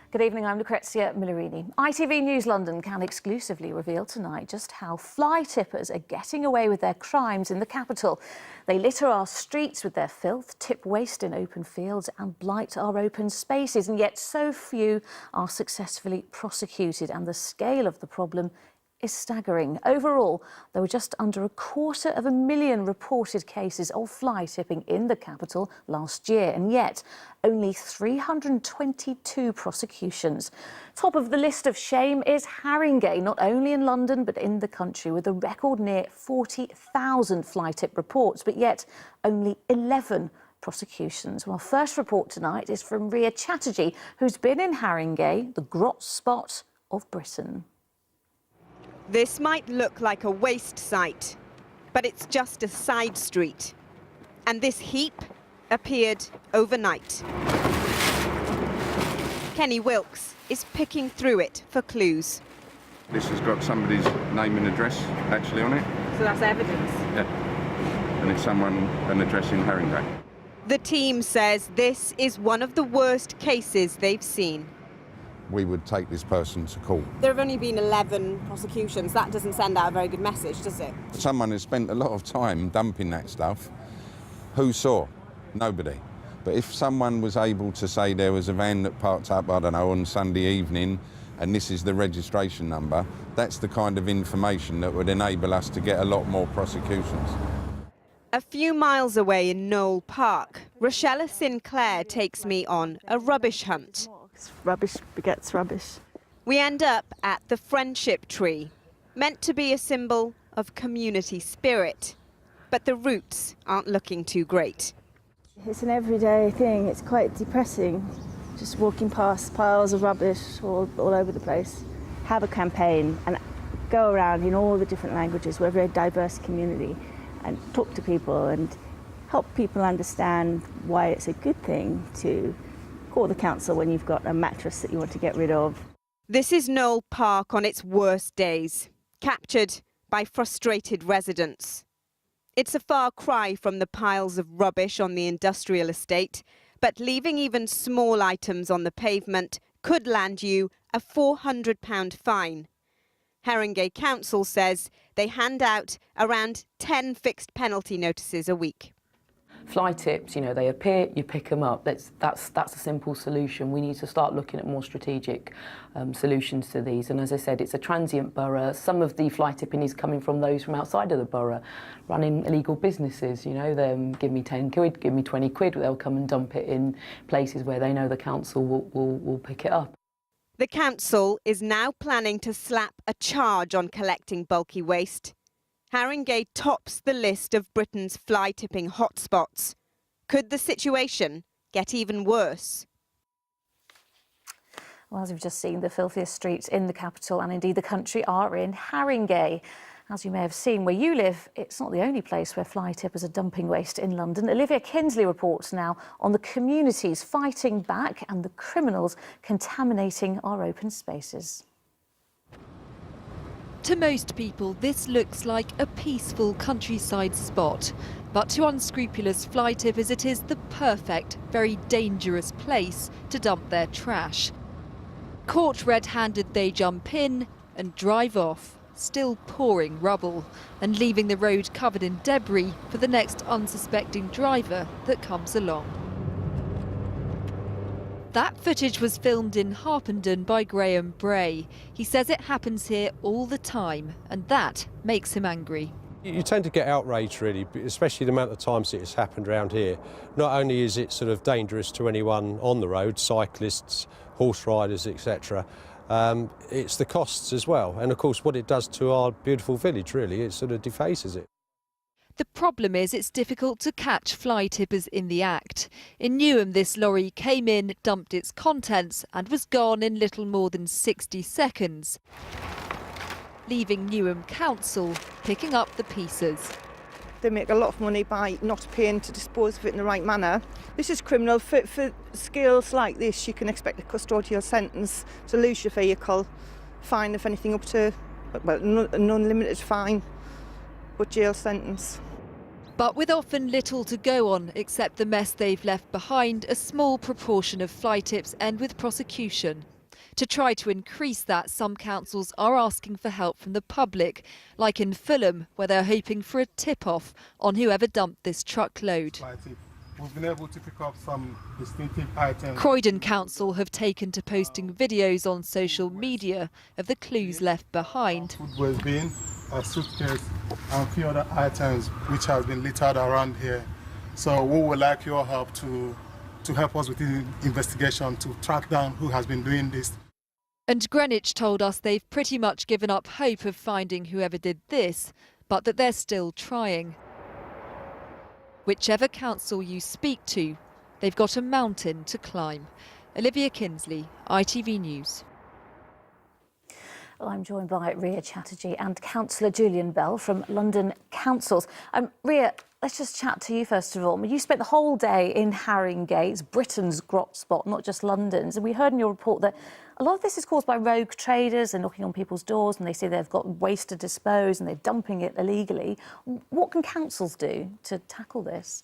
Good evening, I'm Lucrezia Millerini. ITV News London can exclusively reveal tonight just how fly tippers are getting away with their crimes in the capital. They litter our streets with their filth, tip waste in open fields and blight our open spaces, and yet so few are successfully prosecuted, and the scale of the problem is staggering. Overall, there were just under 250,000 reported cases of fly tipping in the capital last year, and yet only 322 prosecutions. Top of the list of shame is Haringey, not only in London but in the country, with a record near 40,000 fly tip reports, but yet only 11 prosecutions. Well, first report tonight is from Ria Chatterjee, who's been in Haringey, the grot spot of Britain. This might look like a waste site, but it's just a side street. And this heap appeared overnight. Kenny Wilkes is picking through it for clues. This has got somebody's name and address actually on it. So that's evidence? Yeah. And it's an address in Haringey. The team says this is one of the worst cases they've seen. We would take this person to court. There have only been 11 prosecutions. That doesn't send out a very good message, does it? Someone has spent a lot of time dumping that stuff. Who saw? Nobody. But if someone was able to say there was a van that parked up, I don't know, on Sunday evening, and this is the registration number, that's the kind of information that would enable us to get a lot more prosecutions. A few miles away in Knowle Park, Rochella Sinclair takes me on a rubbish hunt. Rubbish begets rubbish. We end up at the friendship tree, meant to be a symbol of community spirit. But the roots aren't looking too great. It's an everyday thing. It's quite depressing, just walking past piles of rubbish all over the place. Have a campaign and go around in all the different languages. We're a very diverse community, and talk to people and help people understand why it's a good thing to call the council when you've got a mattress that you want to get rid of. This is Knowle Park on its worst days, captured by frustrated residents. It's a far cry from the piles of rubbish on the industrial estate, but leaving even small items on the pavement could land you a £400 fine. Haringey Council says they hand out around 10 fixed penalty notices a week. Fly tips, they appear, you pick them up. That's a simple solution. We need to start looking at more strategic solutions to these. And as I said, it's a transient borough. Some of the fly tipping is coming from those from outside of the borough, running illegal businesses. They give me 10 quid, give me 20 quid. They'll come and dump it in places where they know the council will pick it up. The council is now planning to slap a charge on collecting bulky waste. Haringey tops the list of Britain's fly tipping hotspots. Could the situation get even worse? Well, as we've just seen, the filthiest streets in the capital and indeed the country are in Haringey. As you may have seen, where you live, it's not the only place where fly tippers are dumping waste in London. Olivia Kinsley reports now on the communities fighting back and the criminals contaminating our open spaces. To most people, this looks like a peaceful countryside spot. But to unscrupulous fly tippers, it is the perfect, very dangerous place to dump their trash. Caught red-handed, they jump in and drive off, still pouring rubble and leaving the road covered in debris for the next unsuspecting driver that comes along. That footage was filmed in Harpenden by Graham Bray. He says it happens here all the time, and that makes him angry. You tend to get outraged, really, especially the amount of times it has happened around here. Not only is it sort of dangerous to anyone on the road, cyclists, horse riders, etc., it's the costs as well. And of course, what it does to our beautiful village, really, it sort of defaces it. The problem is it's difficult to catch fly tippers in the act. In Newham, this lorry came in, dumped its contents and was gone in little more than 60 seconds, leaving Newham Council picking up the pieces. They make a lot of money by not paying to dispose of it in the right manner. This is criminal. For skills like this, you can expect a custodial sentence to lose your vehicle, fine if anything up to, well, an unlimited fine, but jail sentence. But with often little to go on except the mess they've left behind, a small proportion of fly tips end with prosecution. To try to increase that, some councils are asking for help from the public, like in Fulham, where they're hoping for a tip-off on whoever dumped this truckload. We've been able to pick up some distinctive items. Croydon Council have taken to posting videos on social media of the clues left behind. Food waste bin, a suitcase and a few other items which has been littered around here. So we would like your help to help us with the investigation to track down who has been doing this. And Greenwich told us they've pretty much given up hope of finding whoever did this, but that they're still trying. Whichever council you speak to, they've got a mountain to climb. Olivia Kinsley, ITV News. Well, I'm joined by Ria Chatterjee and Councillor Julian Bell from London Councils. Ria, let's just chat to you first of all. You spent the whole day in Haringey. It's Britain's grot spot, not just London's. And we heard in your report that a lot of this is caused by rogue traders and knocking on people's doors, and they say they've got waste to dispose and they're dumping it illegally. What can councils do to tackle this?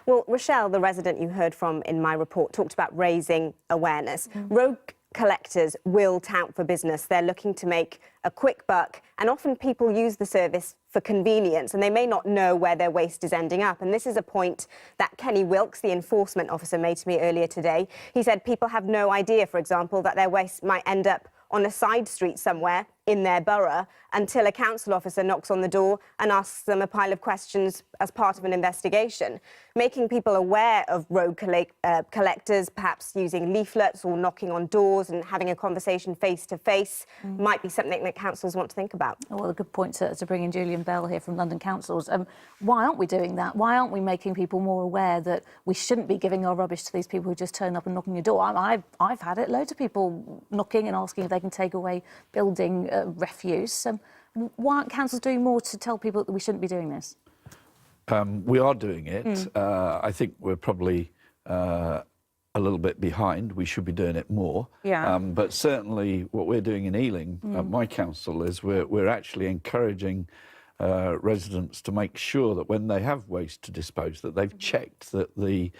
Well, Rochelle, the resident you heard from in my report, talked about raising awareness. Rogue collectors will tout for business. They're looking to make a quick buck, and often people use the service for convenience, and they may not know where their waste is ending up. And this is a point that Kenny Wilkes, the enforcement officer, made to me earlier today. He said people have no idea, for example, that their waste might end up on a side street somewhere in their borough until a council officer knocks on the door and asks them a pile of questions as part of an investigation. Making people aware of rogue collectors, perhaps using leaflets or knocking on doors and having a conversation face-to-face might be something that councils want to think about. Oh, well, a good point to bring in Julian Bell here from London Councils. Why aren't we doing that? Why aren't we making people more aware that we shouldn't be giving our rubbish to these people who just turn up and knock on your door? I've had it, loads of people knocking and asking if they can take away building refuse. Why aren't councils doing more to tell people that we shouldn't be doing this? We are doing it. I think we're probably a little bit behind. We should be doing it more. Yeah. But certainly what we're doing in Ealing, my council, is we're actually encouraging residents to make sure that when they have waste to dispose, that they've checked that the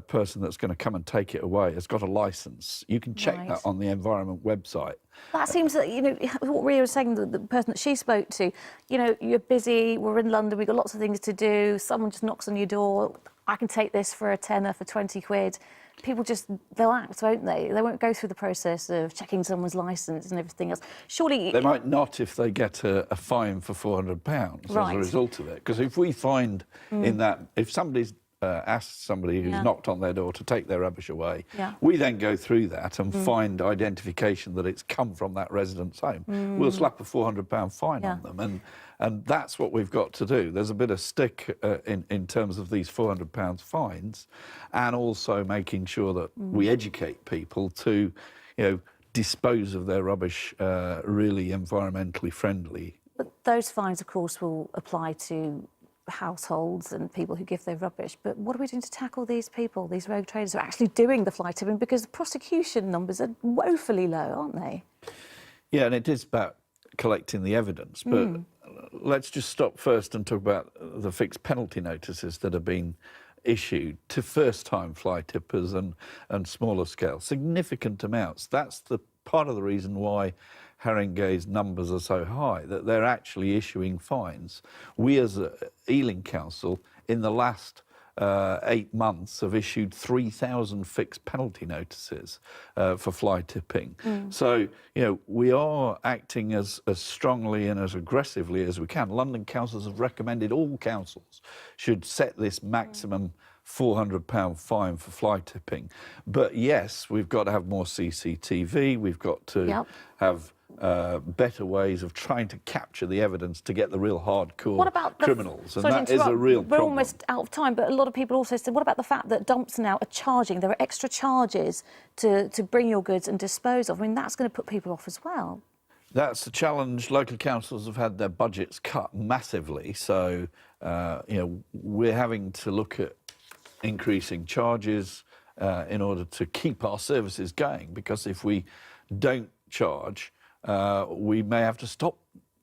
person that's going to come and take it away has got a licence. You can check that on the environment website. That seems that, you know, what Ria was saying, the person that she spoke to, you know, you're busy, we're in London, we've got lots of things to do, someone just knocks on your door, I can take this for a tenner, for 20 quid. People just, they'll act, won't they? They won't go through the process of checking someone's licence and everything else. Surely... They might not if they get a fine for £400 as a result of it. Because if we find in that, if somebody's asked somebody who's knocked on their door to take their rubbish away, we then go through that and find identification that it's come from that resident's home. We'll slap a £400 fine on them, and that's what we've got to do. There's a bit of stick in terms of these £400 fines, and also making sure that we educate people to, you know, dispose of their rubbish really environmentally friendly. But those fines, of course, will apply to households and people who give their rubbish. But what are we doing to tackle these people, these rogue traders who are actually doing the fly tipping? Because the prosecution numbers are woefully low, aren't they? Yeah, and it is about collecting the evidence. But let's just stop first and talk about the fixed penalty notices that have been issued to first-time fly tippers and smaller scale. Significant amounts. That's the part of the reason why Haringey's numbers are so high, that they're actually issuing fines. We as a Ealing Council, in the last 8 months, have issued 3,000 fixed penalty notices for fly tipping. So, you know, we are acting as strongly and as aggressively as we can. London councils have recommended all councils should set this maximum £400 fine for fly tipping. But yes, we've got to have more CCTV, we've got to have better ways of trying to capture the evidence to get the real hardcore criminals, and that is a real problem. We're almost out of time, but a lot of people also said, what about the fact that dumps now are charging? There are extra charges to bring your goods and dispose of. I mean, that's going to put people off as well. That's the challenge. Local councils have had their budgets cut massively, so you know, we're having to look at increasing charges in order to keep our services going, because if we don't charge, we may have to stop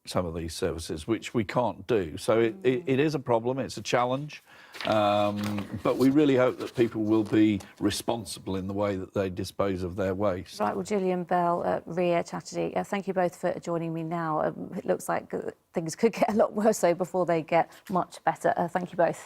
some of these services, which we can't do. So it is a problem, it's a challenge, but we really hope that people will be responsible in the way that they dispose of their waste. Right, well, Gillian Bell, Ria Chatterjee, thank you both for joining me now. It looks like things could get a lot worse, though, before they get much better. Thank you both.